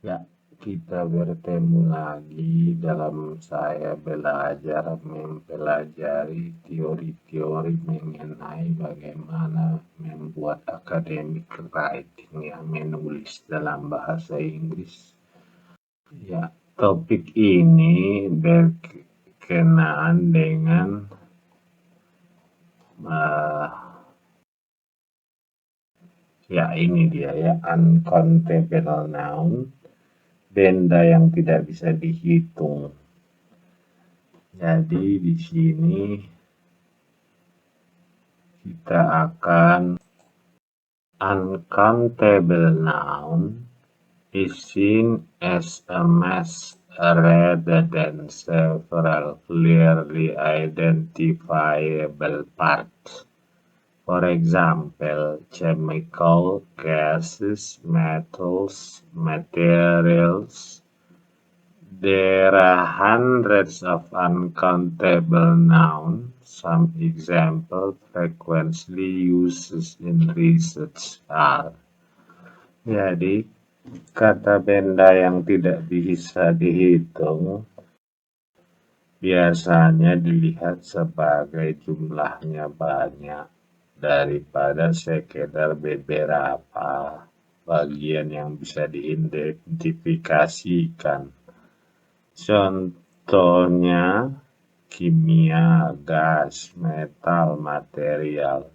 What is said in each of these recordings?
Ya, kita bertemu lagi dalam saya belajar mempelajari teori-teori mengenai bagaimana membuat academic writing yang menulis dalam bahasa Inggris. Ya, topik ini berkenaan dengan uh, ya ini dia ya, uncountable noun, benda yang tidak bisa dihitung. Jadi di sini kita akan uncountable noun is seen as a mass rather than several clearly identifiable parts. For example, chemical gases, metals, materials. There are hundreds of uncountable nouns. Some examples frequently used in research are. Jadi, kata benda yang tidak bisa dihitung biasanya dilihat sebagai jumlahnya banyak daripada sekedar beberapa bagian yang bisa diidentifikasikan. Contohnya kimia, gas, metal, material.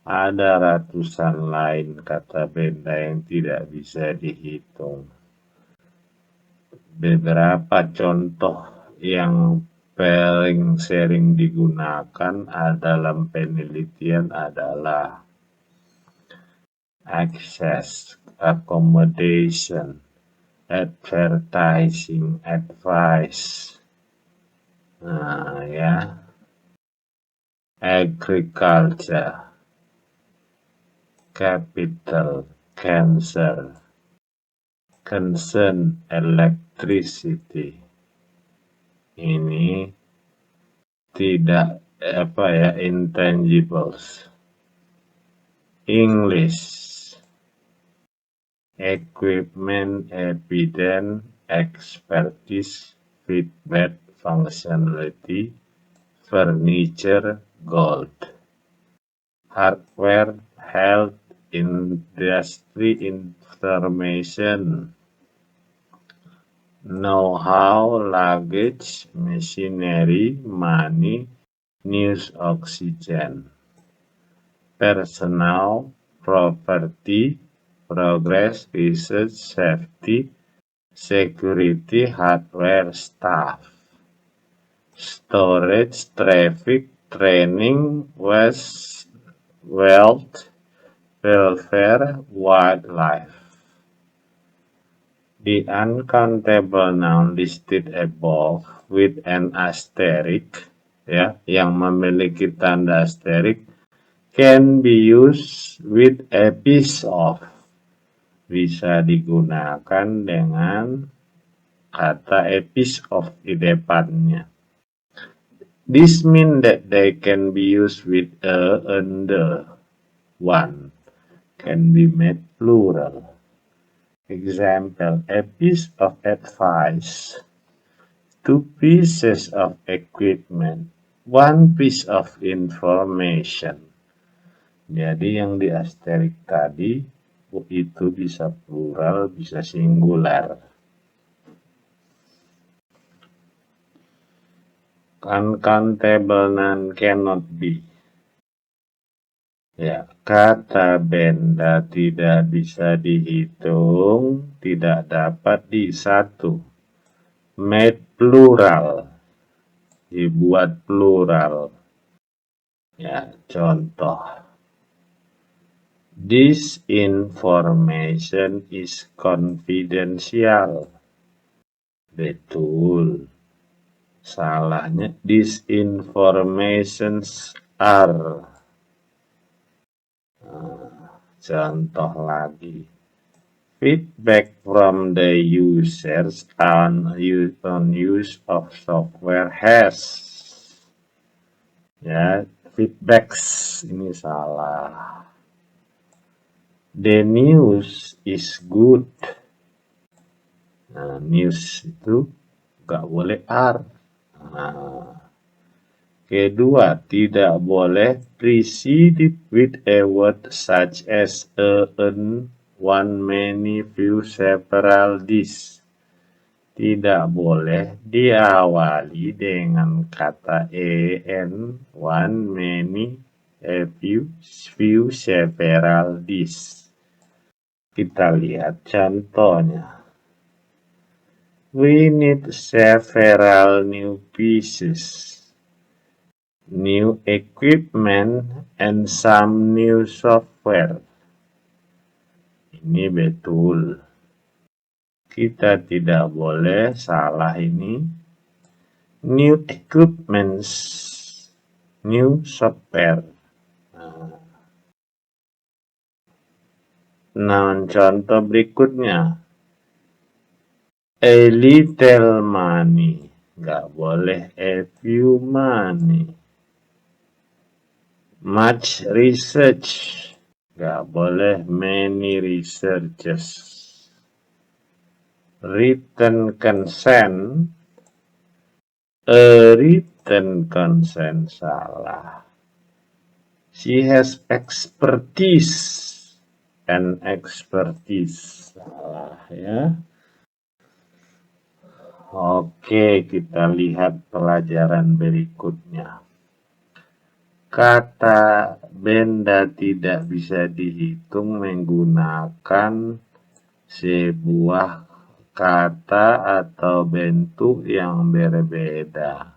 Ada ratusan lain kata benda yang tidak bisa dihitung. Beberapa contoh yang paling sering digunakan dalam penelitian adalah access, accommodation, advertising, advice, agriculture, capital, cancer, concern, electricity. Ini tidak intangibles. English, equipment, evidence, expertise, feedback, functionality, furniture, gold. Hardware, health, industry, information, know-how, luggage, machinery, money, news, oxygen. Personal, property, progress, research, safety, security, hardware, staff. Storage, traffic, training, wealth, welfare, wildlife. The uncountable noun listed above with an asterisk, yang memiliki tanda asterisk, can be used with a piece of. Bisa digunakan dengan kata a piece of di depannya. This means that they can be used with a and the. One can be made plural. Example, a piece of advice, 2 pieces of equipment, 1 piece of information. Jadi yang di asterik tadi itu bisa plural, bisa singular. Uncountable noun cannot be. Ya, kata benda tidak bisa dihitung, tidak dapat disatu. Made plural, dibuat plural. Ya, contoh. This information is confidential. Betul. Salahnya, these informations are. Contoh lagi. Feedback from the users on use of software has. Ya, feedbacks ini salah. The news is good. Nah, news itu nggak boleh R. Nah, kedua, tidak boleh preceded with a word such as a, an, one, many, few, several, this. Tidak boleh diawali dengan kata an, one, many, a few, several, this. Kita lihat contohnya. We need several new pieces, new equipment, and some new software. Ini betul. Kita tidak boleh salah ini. New equipments, new software. Nah, contoh berikutnya. A little money. Nggak boleh a few money. Much research. Nggak boleh many researches. Written consent. A written consent salah. She has expertise and expertise salah ya. Oke, kita lihat pelajaran berikutnya. Kata benda tidak bisa dihitung menggunakan sebuah kata atau bentuk yang berbeda.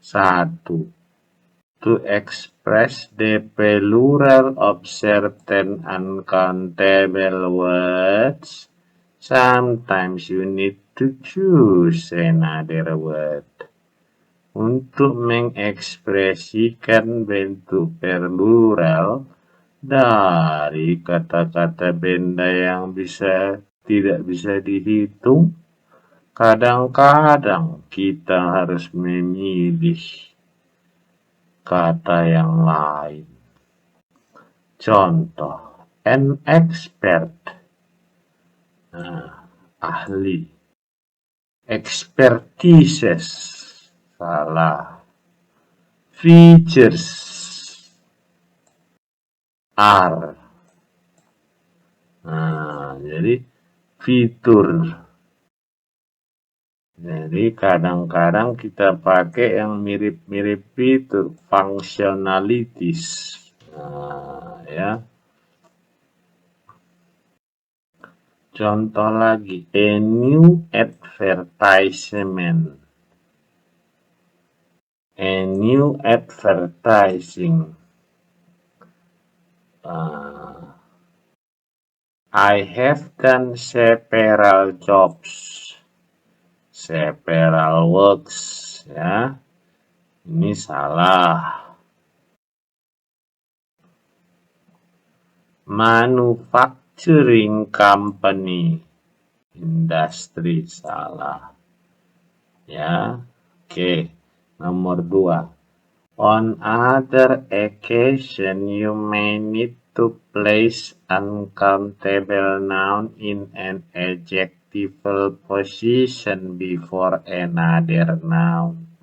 1. To express the plural of certain uncountable words, sometimes you need to choose another word. Untuk mengekspresikan bentuk plural dari kata-kata benda yang tidak bisa dihitung, kadang-kadang kita harus memilih kata yang lain. Contoh, an expert. Nah, ahli. Expertises. Salah. Features. Are. Nah, jadi fitur. Jadi kadang-kadang kita pakai yang mirip-mirip fitur, functionalities. Nah, ya. Contoh lagi, a new advertisement. A new advertising. I have done several jobs. Several works. Ya. Ini salah. Manufacturing company. Industri salah. Ya. Oke. Nomor 2. On other occasion, you may need to place uncountable noun in an adjectival position before another noun.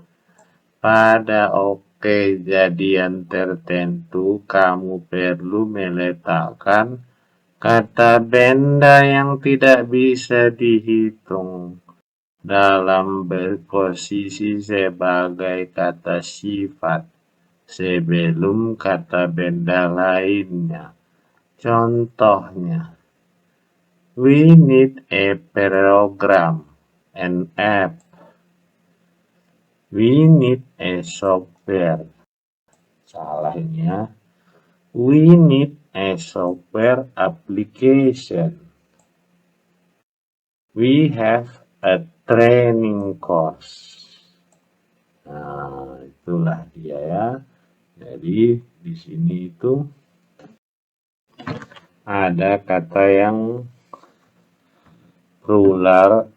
Pada kejadian tertentu, kamu perlu meletakkan kata benda yang tidak bisa dihitung dalam berposisi sebagai kata sifat sebelum kata benda lainnya. Contohnya, we need a program, an app. We need a software. Salah ini ya. We need a software application. We have a training course. Nah, itulah dia ya. Jadi di sini itu ada kata yang plural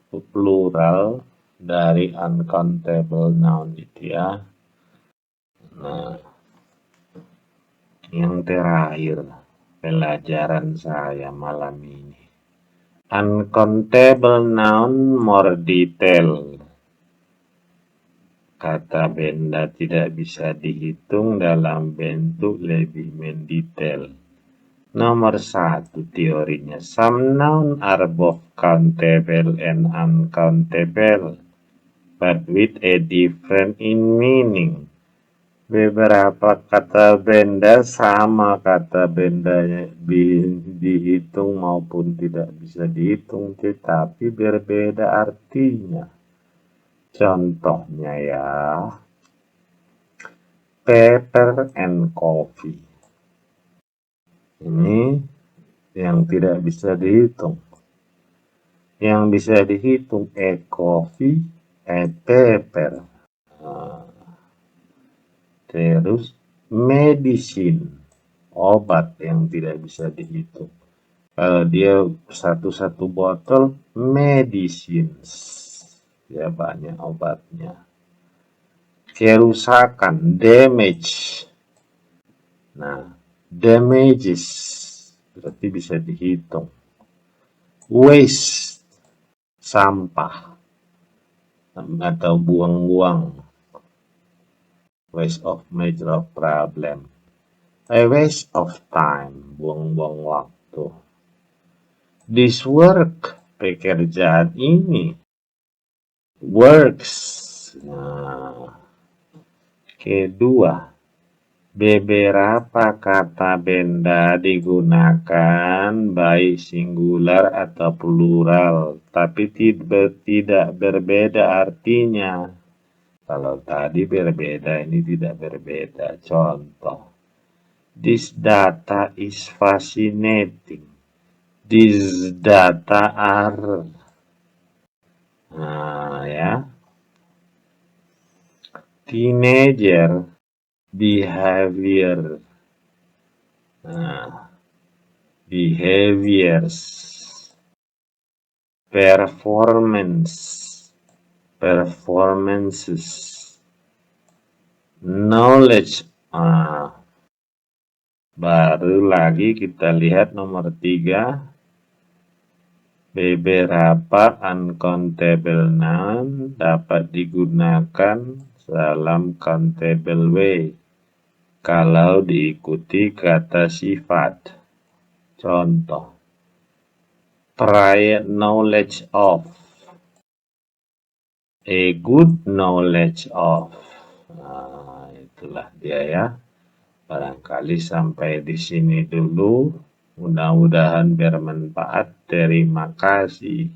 dari uncountable noun itu ya. Nah, yang terakhir pelajaran saya malam ini. Uncountable noun more detail. Kata benda tidak bisa dihitung dalam bentuk lebih mendetail. Nomor 1 teorinya. Some noun are both countable and uncountable, but with a different in meaning. Beberapa kata benda sama kata bendanya dihitung maupun tidak bisa dihitung, tetapi berbeda artinya. Contohnya ya, paper and coffee. Ini yang tidak bisa dihitung. Yang bisa dihitung a coffee, a paper. Terus medicine, obat yang tidak bisa dihitung. Kalau dia satu-satu botol, medicines. Ya banyak obatnya. Kerusakan, damage. Nah, damages berarti bisa dihitung. Waste, sampah atau buang-buang. Waste of major of problem. A waste of time, buang-buang waktu. This work, pekerjaan ini. Works. Nah, kedua, beberapa kata benda digunakan baik singular atau plural, tapi tidak berbeda artinya. Kalau tadi berbeda, ini tidak berbeda. Contoh, this data is fascinating. These data are. Nah, ya. Teenager behavior. Nah, behaviors. Performances. Knowledge. Baru lagi kita lihat nomor 3. Beberapa uncountable noun dapat digunakan dalam countable way kalau diikuti kata sifat. Contoh, prior knowledge of, a good knowledge of. Nah, itulah dia ya. Barangkali sampai di sini dulu. Mudah-mudahan bermanfaat. Terima kasih.